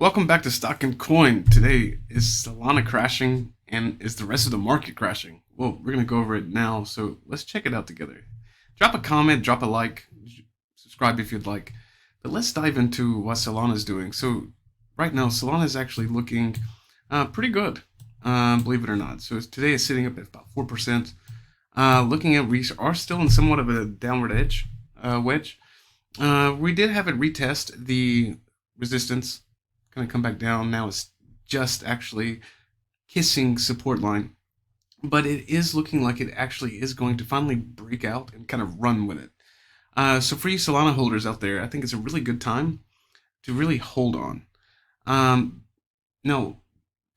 Welcome back to Stock and Coin. Today, is Solana crashing and is the rest of the market crashing? Well, we're going to go over it now, so let's check it out together. Drop a comment, drop a like, subscribe if you'd like. But let's dive into what Solana is doing. So, right now, Solana is actually looking pretty good, believe it or not. So, today is sitting up at about 4%. Looking at, we are still in somewhat of a downward wedge. We did have it retest the resistance, going to come back down. Now it's just actually kissing support line, but it is looking like it actually is going to finally break out and kind of run with it. So for you Solana holders out there, I think it's a really good time to really hold on. No,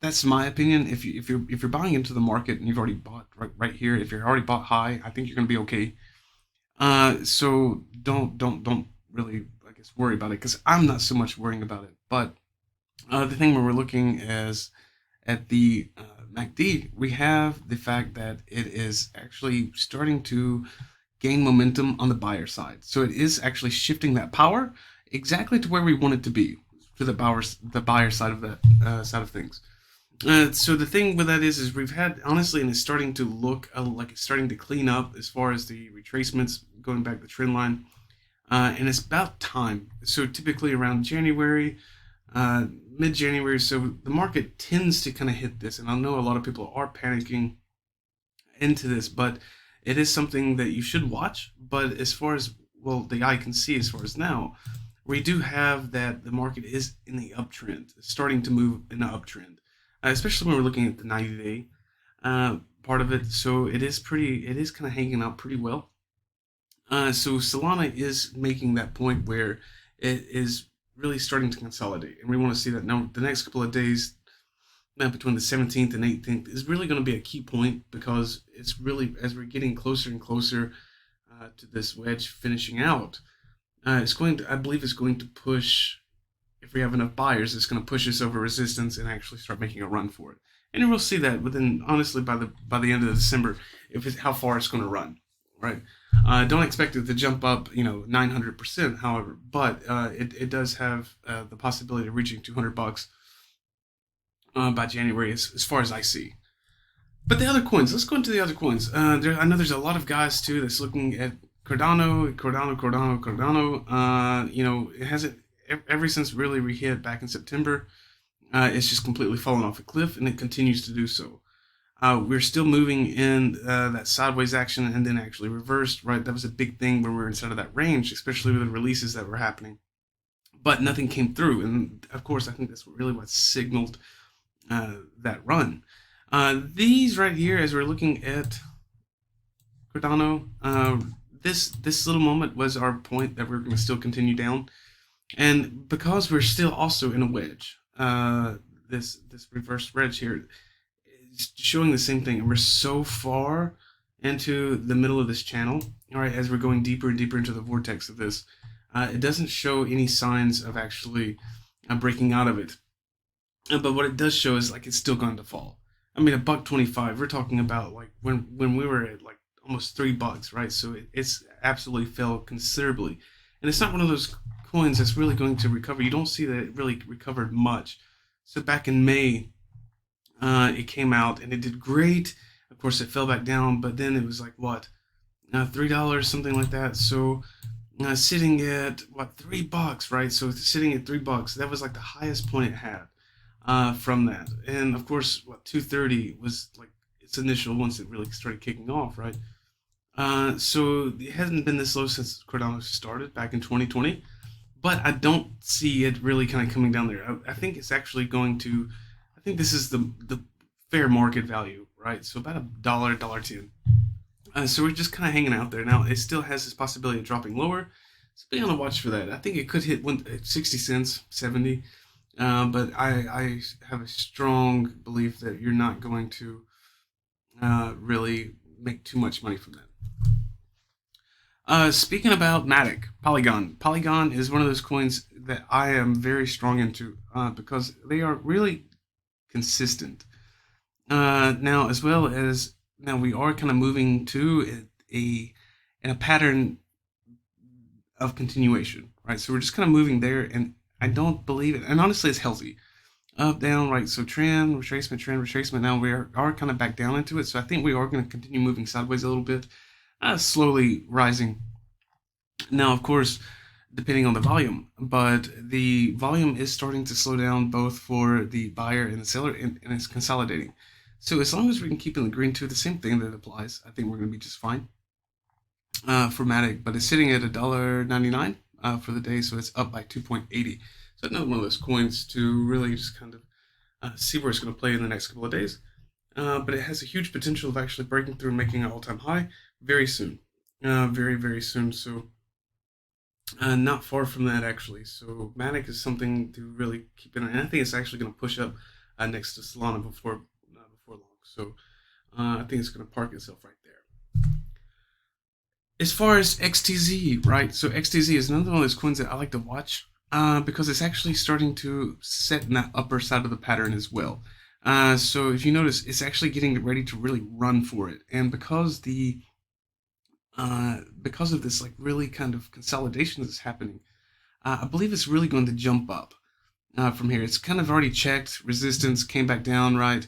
that's my opinion. If you're buying into the market and you've already bought right here, if you're already bought high, I think you're going to be okay. So don't really, I guess, worry about it, because I'm not so much worrying about it. But the thing where we're looking is at the MACD, we have the fact that it is actually starting to gain momentum on the buyer side. So it is actually shifting that power exactly to where we want it to be, to the buyer side of that side of things. So the thing with that is we've had, honestly, and it's starting to look like it's starting to clean up as far as the retracements going back the trend line, and it's about time. So typically around January, mid-January, so the market tends to kind of hit this, and I know a lot of people are panicking into this, but it is something that you should watch. But as far as, well, the eye can see, as far as now, we do have that the market is in the uptrend, starting to move in the uptrend, especially when we're looking at the 90-day part of it. So it is kind of hanging out pretty well. So Solana is making that point where it is really starting to consolidate, and we want to see that now. The next couple of days, between the 17th and 18th, is really going to be a key point, because it's really, as we're getting closer and closer to this wedge finishing out, it's going to, I believe, it's going to push. If we have enough buyers, it's going to push us over resistance and actually start making a run for it. And we'll see that within, honestly, by the end of December, if it's how far it's going to run, right? Don't expect it to jump up, 900%. However, but it does have the possibility of reaching $200 by January, as far as I see. But the other coins, let's go into the other coins. I know there's a lot of guys too that's looking at Cardano. It hasn't, ever since really we hit back in September. It's just completely fallen off a cliff, and it continues to do so. We're still moving in that sideways action, and then actually reversed, right? That was a big thing when we were inside of that range, especially with the releases that were happening. But nothing came through, and of course, I think that's really what signaled that run. These right here, as we're looking at Cardano, this little moment was our point that we're going to still continue down, and because we're still also in a wedge, this reverse wedge here, showing the same thing, and we're so far into the middle of this channel. All right, as we're going deeper and deeper into the vortex of this, it doesn't show any signs of actually breaking out of it. But what it does show is, like, it's still going to fall. I mean, $1.25. We're talking about like when we were at like almost $3, right? So it's absolutely fell considerably, and it's not one of those coins that's really going to recover. You don't see that it really recovered much. So back in May, it came out and it did great. Of course, it fell back down, but then it was like what, $3, something like that. So sitting at what, $3, right? So sitting at $3, that was like the highest point it had from that. And of course, what, 230 was like its initial, once it really started kicking off, right? So it hasn't been this low since Cardano started back in 2020. But I don't see it really kind of coming down there. I think it's actually going to, I think this is the fair market value, right? So about $1.10. So we're just kind of hanging out there. Now, it still has this possibility of dropping lower, so be on the watch for that. I think it could hit 60 cents, 70. But I have a strong belief that you're not going to really make too much money from that. Speaking about Matic, Polygon is one of those coins that I am very strong into, because they are really consistent. Now, as well as now, we are kind of moving to in a pattern of continuation, right? So we're just kind of moving there, and I don't believe it. And honestly, it's healthy. Up, down, right. So trend, retracement. Now we are kind of back down into it. So I think we are going to continue moving sideways a little bit, slowly rising. Now, of course, depending on the volume, but the volume is starting to slow down both for the buyer and the seller, and it's consolidating. So as long as we can keep in the green too, the same thing that applies, I think we're going to be just fine for Matic. But it's sitting at $1.99 for the day, so it's up by 2.80. So another one of those coins to really just kind of see where it's going to play in the next couple of days. But it has a huge potential of actually breaking through and making an all-time high very soon, very, very soon. So not far from that, actually. So Matic is something to really keep in, and I think it's actually going to push up next to Solana before long. So I think it's going to park itself right there. As far as XTZ, right? So XTZ is another one of those coins that I like to watch because it's actually starting to set in that upper side of the pattern as well. So if you notice, it's actually getting ready to really run for it, and because of this like really kind of consolidation that's happening, I believe it's really going to jump up from here. It's kind of already checked resistance, came back down, right?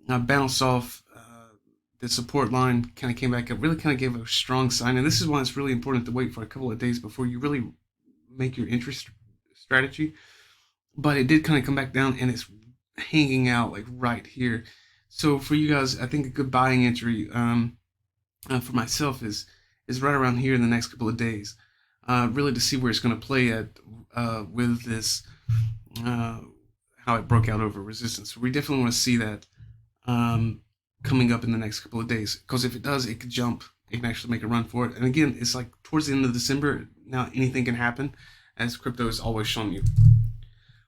Bounced off the support line, kind of came back up, really kind of gave a strong sign. And this is why it's really important to wait for a couple of days before you really make your interest strategy. But it did kind of come back down, and it's hanging out like right here. So for you guys, I think a good buying entry for myself is right around here in the next couple of days, really to see where it's going to play at with this, how it broke out over resistance. So we definitely want to see that coming up in the next couple of days, because if it does, it could jump. It can actually make a run for it. And again, it's like towards the end of December. Now anything can happen, as crypto has always shown you.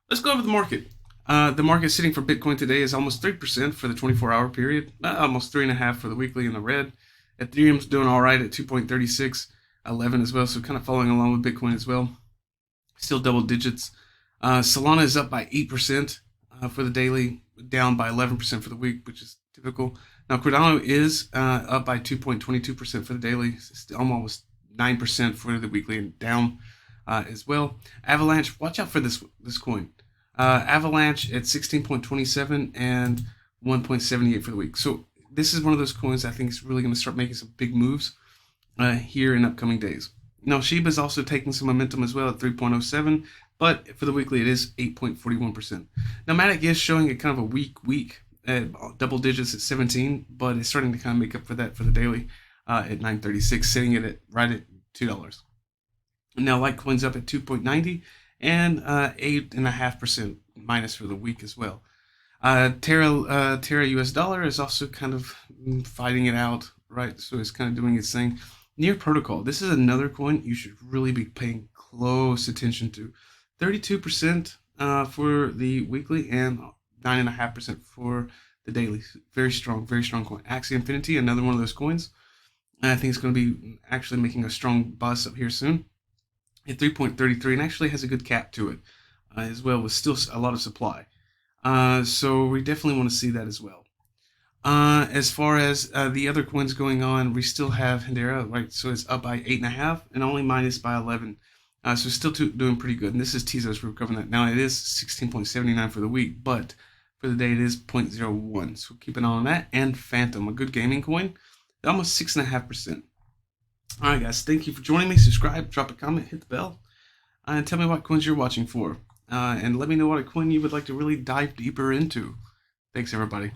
Let's go over the market. The market sitting for Bitcoin today is almost 3% for the 24-hour period, almost 3.5% for the weekly in the red. Ethereum's doing all right at 2.3611 as well, so kind of following along with Bitcoin as well. Still double digits. Solana is up by 8% for the daily, down by 11% for the week, which is typical. Now Cardano is up by 2.22% for the daily, almost 9% for the weekly, and down as well. Avalanche, watch out for this coin. Avalanche at 16.27 and 1.78 for the week. So this is one of those coins I think is really going to start making some big moves here in upcoming days. Now Shiba is also taking some momentum as well at 3.07, but for the weekly it is 8.41%. Now Matic is showing a kind of a weak at double digits at 17, but it's starting to kind of make up for that for the daily at 9.36, sitting it at right at $2. Now Litecoin's up at 2.90 and 8.5% minus for the week as well. Terra US dollar is also kind of fighting it out, right? So it's kind of doing its thing. Near Protocol, this is another coin you should really be paying close attention to. 32% for the weekly and 9.5% for the daily. Very strong coin. Axie Infinity, another one of those coins. And I think it's going to be actually making a strong bust up here soon at 3.33, and actually has a good cap to it as well, with still a lot of supply. So we definitely want to see that as well. As far as the other coins going on, we still have Hedera, right? So it's up by 8.5 and only minus by 11. So still doing pretty good. And this is Tezos, we're covering that. Now it is 16.79 for the week, but for the day it is 0.01. So keep an eye on that. And Phantom, a good gaming coin, almost 6.5%. All right, guys, thank you for joining me. Subscribe, drop a comment, hit the bell, and tell me what coins you're watching for. And let me know what a coin you would like to really dive deeper into. Thanks, everybody.